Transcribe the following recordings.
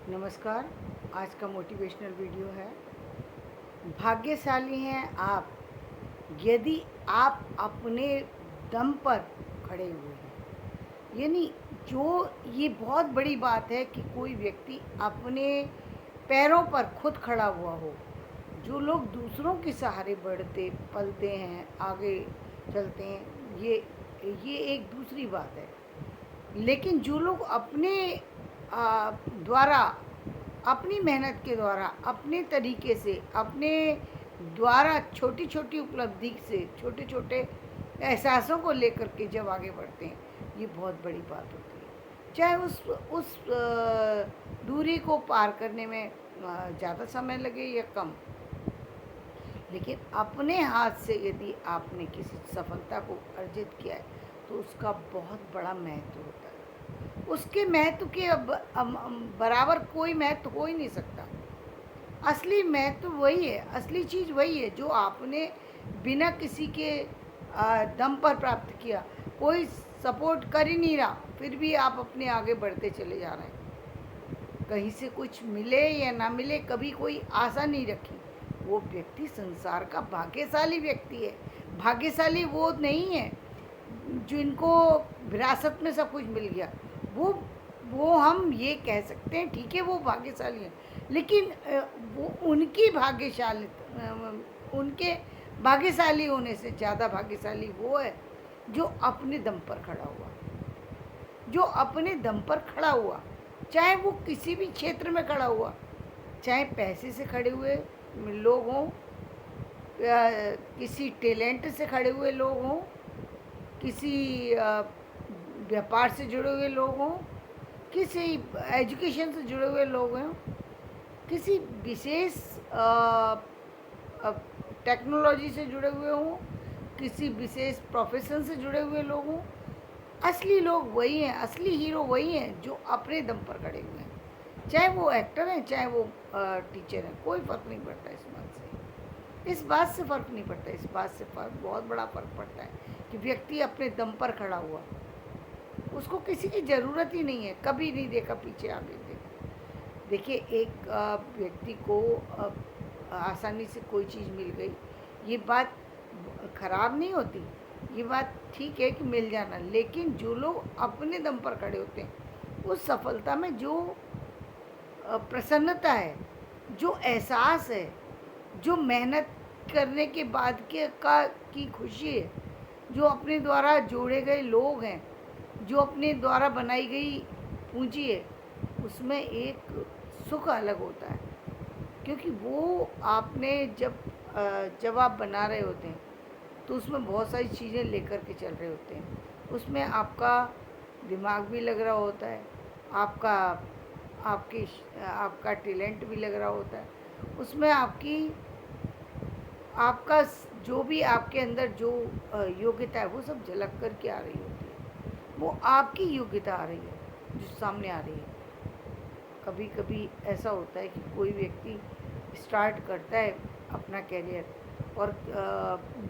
नमस्कार। आज का मोटिवेशनल वीडियो है। भाग्यशाली हैं आप यदि आप अपने दम पर खड़े हुए हैं। यानी जो ये बहुत बड़ी बात है कि कोई व्यक्ति अपने पैरों पर खुद खड़ा हुआ हो। जो लोग दूसरों के सहारे बढ़ते पलते हैं, आगे चलते हैं, ये एक दूसरी बात है। लेकिन जो लोग अपने द्वारा, अपनी मेहनत के द्वारा, अपने तरीके से, अपने द्वारा छोटी छोटी उपलब्धि से, छोटे छोटे एहसासों को लेकर के जब आगे बढ़ते हैं, ये बहुत बड़ी बात होती है। चाहे उस दूरी को पार करने में ज़्यादा समय लगे या कम, लेकिन अपने हाथ से यदि आपने किसी सफलता को अर्जित किया है तो उसका बहुत बड़ा महत्व होता है। उसके महत्व के बराबर कोई महत्व हो ही नहीं सकता। असली महत्व वही है, असली चीज़ वही है जो आपने बिना किसी के दम पर प्राप्त किया। कोई सपोर्ट कर ही नहीं रहा, फिर भी आप अपने आगे बढ़ते चले जा रहे हैं। कहीं से कुछ मिले या ना मिले, कभी कोई आशा नहीं रखी। वो व्यक्ति संसार का भाग्यशाली व्यक्ति है। भाग्यशाली वो नहीं है जिनको विरासत में सब कुछ मिल गया। वो हम ये कह सकते हैं, ठीक है, वो भाग्यशाली हैं, लेकिन वो उनके भाग्यशाली होने से ज़्यादा भाग्यशाली वो है जो अपने दम पर खड़ा हुआ। जो अपने दम पर खड़ा हुआ, चाहे वो किसी भी क्षेत्र में खड़ा हुआ, चाहे पैसे से खड़े हुए लोग हों, किसी टैलेंट से खड़े हुए लोग हों, किसी व्यापार से जुड़े हुए लोग हों, किसी एजुकेशन से जुड़े हुए लोग हों, किसी विशेष टेक्नोलॉजी से जुड़े हुए हों, किसी विशेष प्रोफेशन से जुड़े हुए लोग हों, असली लोग वही हैं, असली हीरो वही हैं जो अपने दम पर खड़े हुए हैं। चाहे वो एक्टर हैं, चाहे वो टीचर हैं, कोई फ़र्क नहीं पड़ता इस बात से फ़र्क नहीं पड़ता। इस बात से बहुत बड़ा फ़र्क पड़ता है कि व्यक्ति अपने दम पर खड़ा हुआ। उसको किसी की ज़रूरत ही नहीं है, कभी नहीं देखा पीछे आगे देखा। देखिए, एक व्यक्ति को आसानी से कोई चीज़ मिल गई, ये बात ख़राब नहीं होती। ये बात ठीक है कि मिल जाना, लेकिन जो लोग अपने दम पर खड़े होते हैं, उस सफलता में जो प्रसन्नता है, जो एहसास है, जो मेहनत करने के बाद की खुशी है, जो अपने द्वारा जोड़े गए लोग हैं, जो अपने द्वारा बनाई गई पूंजी है, उसमें एक सुख अलग होता है। क्योंकि वो आपने जब आप बना रहे होते हैं तो उसमें बहुत सारी चीज़ें लेकर के चल रहे होते हैं। उसमें आपका दिमाग भी लग रहा होता है, आपका आपका टैलेंट भी लग रहा होता है। उसमें आपका जो भी आपके अंदर जो योग्यता है वो सब झलक कर के आ रही होती है। वो आपकी योग्यता आ रही है जो सामने आ रही है। कभी कभी ऐसा होता है कि कोई व्यक्ति स्टार्ट करता है अपना कैरियर और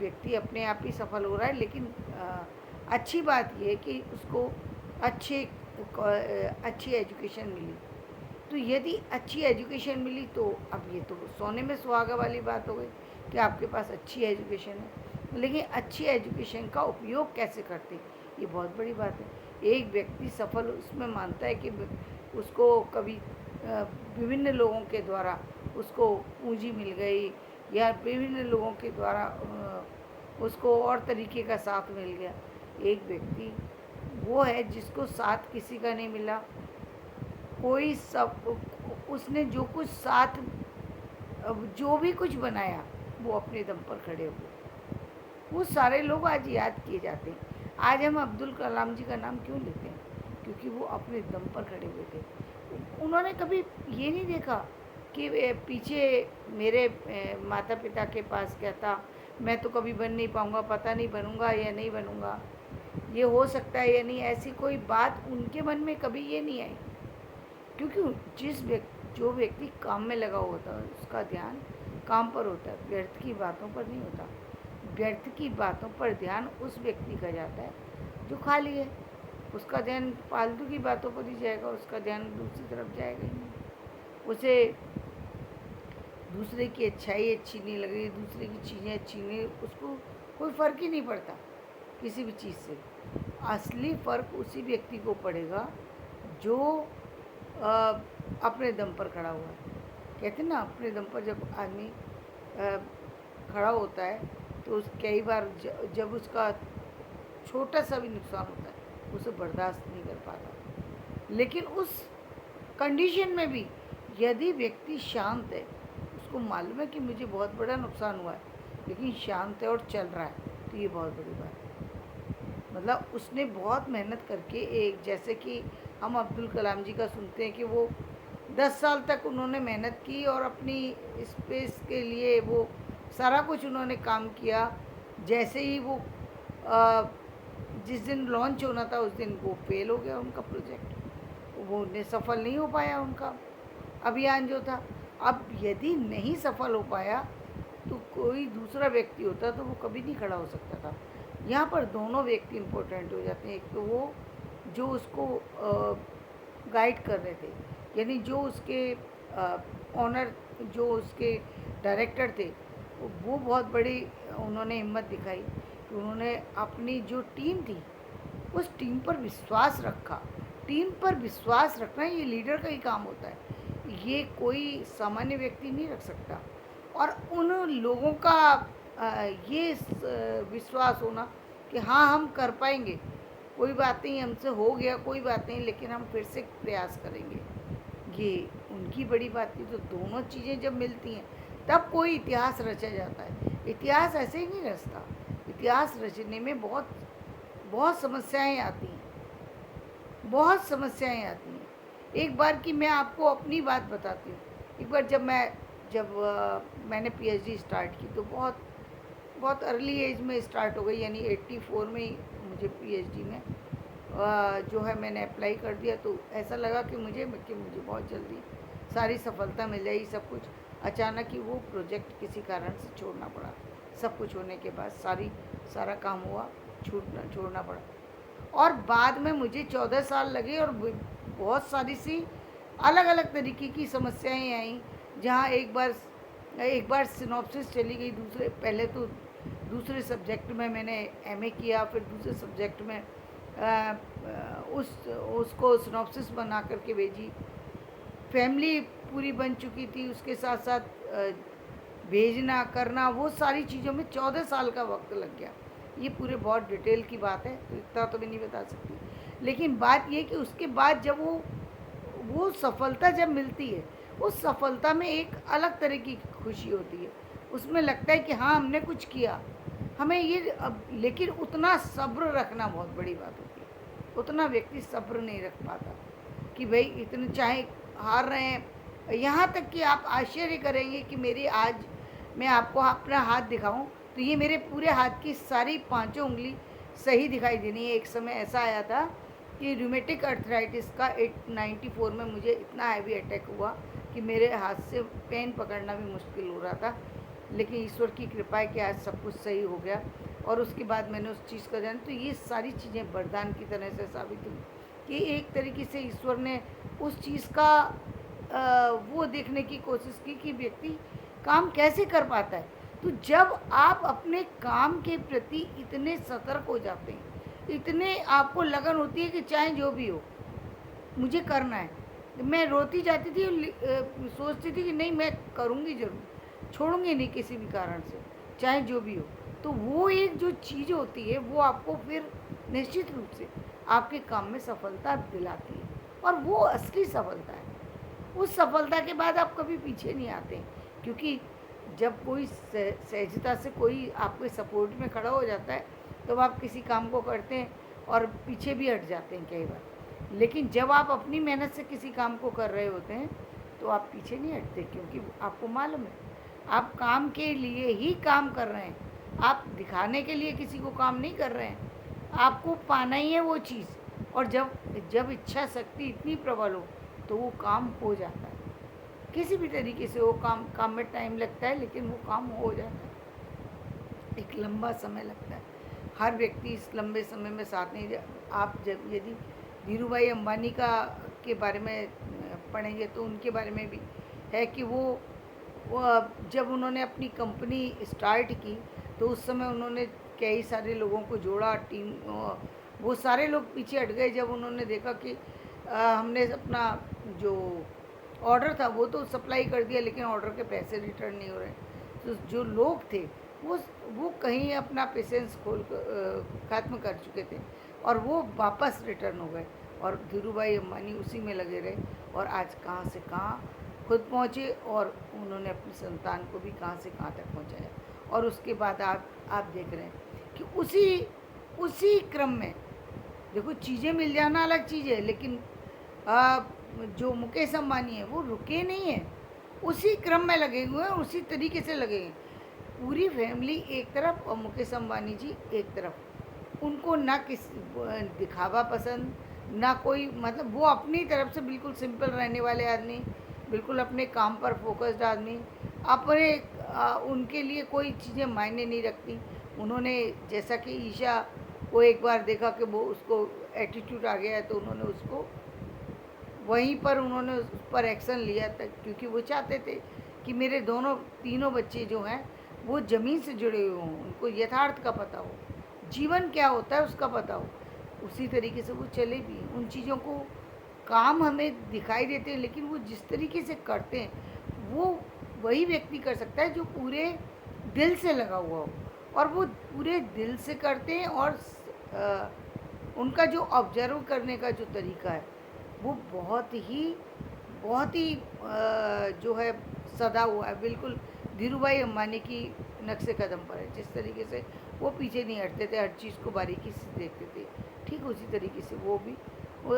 व्यक्ति अपने आप ही सफल हो रहा है, लेकिन अच्छी बात यह है कि उसको अच्छी एजुकेशन मिली। तो यदि अच्छी एजुकेशन मिली तो अब ये तो सोने में सुहागा वाली बात हो गई कि आपके पास अच्छी एजुकेशन है, लेकिन अच्छी एजुकेशन का उपयोग कैसे करते, ये बहुत बड़ी बात है। एक व्यक्ति सफल उसमें मानता है कि उसको कभी विभिन्न लोगों के द्वारा उसको पूंजी मिल गई, या विभिन्न लोगों के द्वारा उसको और तरीके का साथ मिल गया। एक व्यक्ति वो है जिसको साथ किसी का नहीं मिला। कोई सब उसने जो भी कुछ बनाया वो अपने दम पर खड़े हुए। वो सारे लोग आज याद किए जाते हैं। आज हम अब्दुल कलाम जी का नाम क्यों लेते हैं? क्योंकि वो अपने दम पर खड़े हुए थे। उन्होंने कभी ये नहीं देखा कि पीछे मेरे माता पिता के पास क्या था, मैं तो कभी बन नहीं पाऊँगा, पता नहीं बनूँगा या नहीं बनूँगा, ये हो सकता है या नहीं। ऐसी कोई बात उनके मन में कभी ये नहीं आई। क्योंकि जो व्यक्ति काम में लगा होता है उसका ध्यान काम पर होता है, व्यर्थ की बातों पर नहीं होता। व्यर्थ की बातों पर ध्यान उस व्यक्ति का जाता है जो खाली है। उसका ध्यान फालतू की बातों पर ही जाएगा, उसका ध्यान दूसरी तरफ जाएगा ही नहीं। उसे दूसरे की अच्छाई अच्छी नहीं लग रही, दूसरे की चीज़ें अच्छी नहीं, उसको कोई फ़र्क ही नहीं पड़ता किसी भी चीज़ से। असली फ़र्क उसी व्यक्ति को पड़ेगा जो अपने दम पर खड़ा हुआ है। कहते हैं ना, अपने दम पर जब आदमी अ, खड़ा होता है तो उस कई बार जब उसका छोटा सा भी नुकसान होता है उसे बर्दाश्त नहीं कर पाता। लेकिन उस कंडीशन में भी यदि व्यक्ति शांत है, उसको मालूम है कि मुझे बहुत बड़ा नुकसान हुआ है, लेकिन शांत है और चल रहा है, तो ये बहुत बड़ी बात है। मतलब उसने बहुत मेहनत करके, एक जैसे कि हम अब्दुल कलाम जी का सुनते हैं कि वो 10 साल तक उन्होंने मेहनत की और अपनी स्पेस के लिए वो सारा कुछ उन्होंने काम किया। जैसे ही वो अ, जिस दिन लॉन्च होना था उस दिन वो फेल हो गया उनका प्रोजेक्ट, वो उन्हें सफल नहीं हो पाया उनका अभियान जो था। अब यदि नहीं सफल हो पाया तो कोई दूसरा व्यक्ति होता तो वो कभी नहीं खड़ा हो सकता था। यहाँ पर दोनों व्यक्ति इम्पोर्टेंट हो जाते हैं। एक तो वो जो उसको गाइड कर रहे थे, यानी जो उसके ऑनर, जो उसके डायरेक्टर थे, वो बहुत बड़ी उन्होंने हिम्मत दिखाई कि उन्होंने अपनी जो टीम थी उस टीम पर विश्वास रखा। टीम पर विश्वास रखना ये लीडर का ही काम होता है, ये कोई सामान्य व्यक्ति नहीं रख सकता। और उन लोगों का ये विश्वास होना कि हाँ हम कर पाएंगे, कोई बात नहीं, हमसे हो गया कोई बात नहीं, लेकिन हम फिर से प्रयास करेंगे, ये उनकी बड़ी बात थी। तो दोनों चीज़ें जब मिलती हैं तब कोई इतिहास रचा जाता है। इतिहास ऐसे ही नहीं रचता, इतिहास रचने में बहुत बहुत समस्याएं आती हैं, बहुत समस्याएं आती हैं। एक बार की मैं आपको अपनी बात बताती हूँ। एक बार जब मैंने पीएचडी स्टार्ट की तो बहुत बहुत अर्ली एज में स्टार्ट हो गई, यानी 84 में ही मुझे पीएचडी में जो है मैंने अप्लाई कर दिया। तो ऐसा लगा कि मुझे बहुत जल्दी सारी सफलता मिल जाएगी सब कुछ। अचानक ही वो प्रोजेक्ट किसी कारण से छोड़ना पड़ा। सब कुछ होने के बाद सारा काम हुआ, छोड़ना पड़ा। और बाद में मुझे 14 साल लगे और बहुत सारी सी अलग अलग तरीके की समस्याएं आई। जहाँ एक बार सिनॉप्सिस चली गई, पहले तो दूसरे सब्जेक्ट में मैंने एमए किया, फिर दूसरे सब्जेक्ट में उसको सिनॉप्सिस बना करके भेजी। फैमिली पूरी बन चुकी थी, उसके साथ साथ भेजना करना, वो सारी चीज़ों में 14 साल का वक्त लग गया। ये पूरे बहुत डिटेल की बात है, तो इतना तो मैं नहीं बता सकती। लेकिन बात ये कि उसके बाद जब वो सफलता जब मिलती है, उस सफलता में एक अलग तरह की खुशी होती है। उसमें लगता है कि हाँ हमने कुछ किया, हमें ये लेकिन उतना सब्र रखना बहुत बड़ी बात होती है। उतना व्यक्ति सब्र नहीं रख पाता कि भाई इतने चाहे हार रहे हैं। यहाँ तक कि आप आश्चर्य करेंगे कि मेरी आज मैं आपको अपना हाथ दिखाऊं तो ये मेरे पूरे हाथ की सारी पांचों उंगली सही दिखाई देनी है। एक समय ऐसा आया था कि रूमेटिक अर्थराइटिस का 94 में मुझे इतना हैवी अटैक हुआ कि मेरे हाथ से पेन पकड़ना भी मुश्किल हो रहा था। लेकिन ईश्वर की कृपा है कि आज सब कुछ सही हो गया और उसके बाद मैंने उस चीज़ का जाना। तो ये सारी चीज़ें वरदान की तरह से साबित हुई कि एक तरीके से ईश्वर ने उस चीज़ का वो देखने की कोशिश की कि व्यक्ति काम कैसे कर पाता है। तो जब आप अपने काम के प्रति इतने सतर्क हो जाते हैं, इतने आपको लगन होती है कि चाहे जो भी हो मुझे करना है। मैं रोती जाती थी, सोचती थी कि नहीं मैं करूँगी ज़रूर, छोड़ूंगी नहीं किसी भी कारण से, चाहे जो भी हो। तो वो एक जो चीज़ होती है वो आपको फिर निश्चित रूप से आपके काम में सफलता दिलाती है, और वो असली सफलता है। उस सफलता के बाद आप कभी पीछे नहीं आते, क्योंकि जब कोई सहजता से कोई आपके सपोर्ट में खड़ा हो जाता है तो आप किसी काम को करते हैं और पीछे भी हट जाते हैं कई बार। लेकिन जब आप अपनी मेहनत से किसी काम को कर रहे होते हैं तो आप पीछे नहीं हटते, क्योंकि आपको मालूम है आप काम के लिए ही काम कर रहे हैं, आप दिखाने के लिए किसी को काम नहीं कर रहे हैं। आपको पाना ही है वो चीज़, और जब जब इच्छा शक्ति इतनी प्रबल हो तो वो काम हो जाता है। किसी भी तरीके से वो काम में टाइम लगता है, लेकिन वो काम हो जाता है। एक लंबा समय लगता है, हर व्यक्ति इस लंबे समय में साथ नहीं आप जब यदि धीरू भाई अंबानी के बारे में पढ़ेंगे तो उनके बारे में भी है कि वो जब उन्होंने अपनी कंपनी स्टार्ट की तो उस समय उन्होंने कई सारे लोगों को जोड़ा, टीम वो सारे लोग पीछे हट गए जब उन्होंने देखा कि हमने अपना जो ऑर्डर था वो तो सप्लाई कर दिया, लेकिन ऑर्डर के पैसे रिटर्न नहीं हो रहे। तो जो लोग थे वो वो कहीं अपना पेशेंस ख़त्म कर चुके थे और वो वापस रिटर्न हो गए, और धीरू भाई अम्बानी उसी में लगे रहे और आज कहाँ से कहाँ खुद पहुँचे, और उन्होंने अपनी संतान को भी कहाँ से कहाँ तक पहुँचाया। और उसके बाद आप देख रहे हैं कि उसी उसी क्रम में देखो, चीज़ें मिल जाना अलग चीज़ है, लेकिन आ, जो मुकेश अंबानी है वो रुके नहीं हैं, उसी क्रम में लगे हुए हैं, उसी तरीके से लगे हैं। पूरी फैमिली एक तरफ और मुकेश अंबानी जी एक तरफ। उनको ना किस दिखावा पसंद, ना कोई, मतलब वो अपनी तरफ से बिल्कुल सिंपल रहने वाले आदमी, बिल्कुल अपने काम पर फोकस्ड आदमी, अपने उनके लिए कोई चीज़ें मायने नहीं रखती। उन्होंने जैसा कि ईशा को एक बार देखा कि वो उसको एटीट्यूड आ गया है, तो उन्होंने उसको वहीं पर उन्होंने उस पर एक्शन लिया था, क्योंकि वो चाहते थे कि मेरे दोनों तीनों बच्चे जो हैं वो ज़मीन से जुड़े हुए हों, उनको यथार्थ का पता हो, जीवन क्या होता है उसका पता हो। उसी तरीके से वो चले भी उन चीज़ों को, काम हमें दिखाई देते हैं, लेकिन वो जिस तरीके से करते हैं वो वही व्यक्ति कर सकता है जो पूरे दिल से लगा हुआ हो, और वो पूरे दिल से करते हैं। और उनका जो ऑब्जर्व करने का जो तरीका है वो बहुत ही जो है सदा हुआ है, बिल्कुल धीरूभाई अंबानी की नक्शे कदम पर है। जिस तरीके से वो पीछे नहीं हटते थे, हर चीज़ को बारीकी से देखते थे, ठीक उसी तरीके से वो भी, वो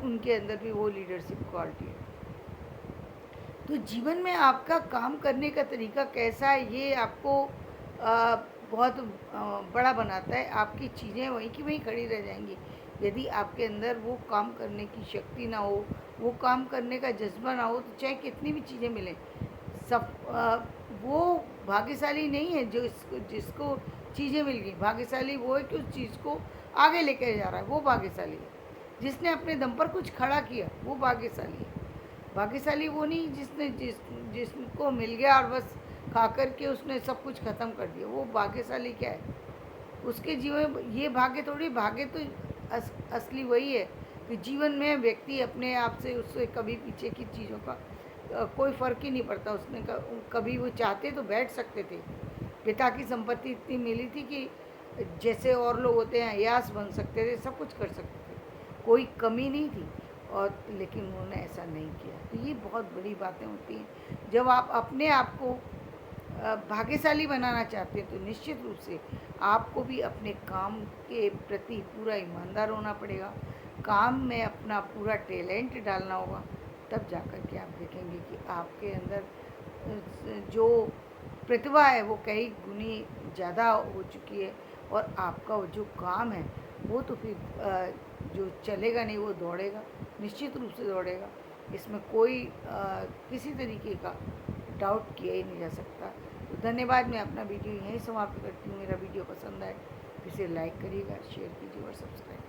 उनके अंदर भी वो लीडरशिप क्वालिटी है। तो जीवन में आपका काम करने का तरीका कैसा है, ये आपको बहुत बड़ा बनाता है। आपकी चीज़ें वहीं की वहीं खड़ी रह जाएंगी यदि आपके अंदर वो काम करने की शक्ति ना हो, वो काम करने का जज्बा ना हो, तो चाहे कितनी भी चीज़ें मिलें, सब वो भाग्यशाली नहीं है जो जिसको चीज़ें मिल गई। भाग्यशाली वो है कि उस चीज़ को आगे लेकर जा रहा है, वो भाग्यशाली है। जिसने अपने दम पर कुछ खड़ा किया वो भाग्यशाली है। भाग्यशाली वो नहीं जिसने जिसको मिल गया और बस खा कर के उसने सब कुछ ख़त्म कर दिया, वो भाग्यशाली क्या है? उसके जीवन में ये भाग्य थोड़ी, भाग्य तो असली वही है कि जीवन में व्यक्ति अपने आप से, उससे कभी पीछे की चीज़ों का कोई फ़र्क ही नहीं पड़ता। उसने कभी वो चाहते तो बैठ सकते थे। पिता की संपत्ति इतनी मिली थी कि जैसे और लोग होते हैं अय्याश बन सकते थे, सब कुछ कर सकते थे, कोई कमी नहीं थी। और लेकिन उन्होंने ऐसा नहीं किया। तो ये बहुत बड़ी बातें होती हैं जब आप अपने आप को भाग्यशाली बनाना चाहते हैं, तो निश्चित रूप से आपको भी अपने काम के प्रति पूरा ईमानदार होना पड़ेगा, काम में अपना पूरा टैलेंट डालना होगा। तब जाकर के आप देखेंगे कि आपके अंदर जो प्रतिभा है वो कई गुनी ज़्यादा हो चुकी है, और आपका जो काम है वो तो फिर जो चलेगा नहीं, वो दौड़ेगा, निश्चित रूप से दौड़ेगा। इसमें कोई किसी तरीके का डाउट किया ही नहीं जा सकता। तो धन्यवाद। मैं अपना वीडियो यहीं समाप्त करती हूँ। मेरा वीडियो पसंद आए तो इसे लाइक करिएगा, शेयर कीजिए और सब्सक्राइब।